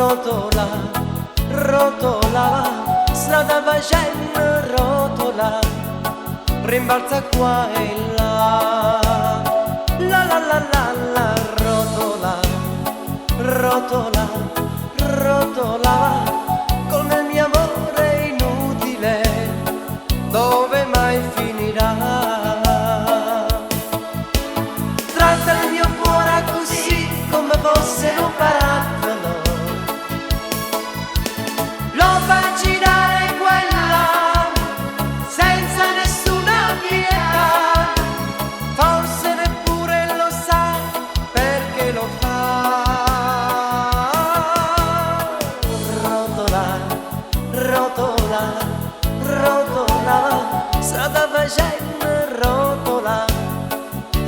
rotola, rotola, strada facendo rotola, rimbalza qua e là, la la la la la, rotola, rotola, rotola, con il mio amore inutile, dove mai finirà? Tratta il mio cuore così come fosse un barattolo, lo fa girare qua e là senza nessuna pietà, forse neppure lo sa perché lo fa. Rotola, rotola, rotola, strada facendo rotola,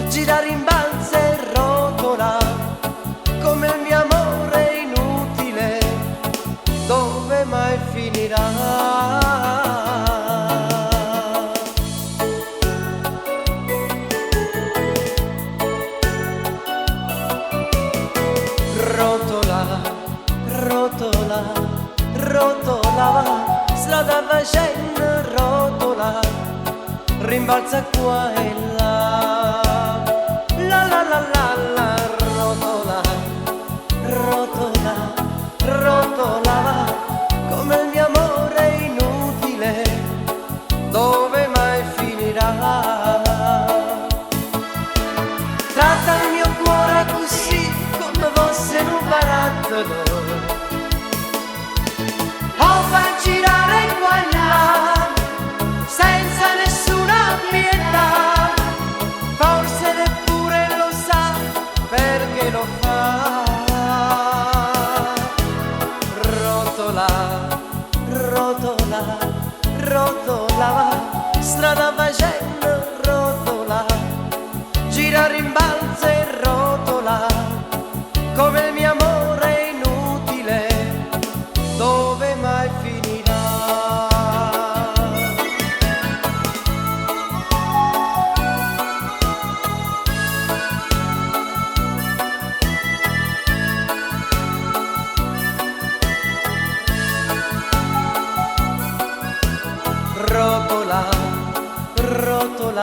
gira, rimbalza e rotola, come il mio amore inutile, dove mai finirà? Rotola, rotola, rotola, strada facendo rotola, rimbalza qua e là, la la la la la, rotola, rotola, rotola, come il mio amore inutile, dove mai finirà? Tratta il mio cuore così come fosse un barattolo, lo fa girare qua e là senza nessuna pietà, forse neppure lo sa perché lo fa. Rotola, rotola, rotola, strada facendo rotola, gira, rimbalza e rotola, come il mio amore inutile, dove mai finirà? Rotola, rotola,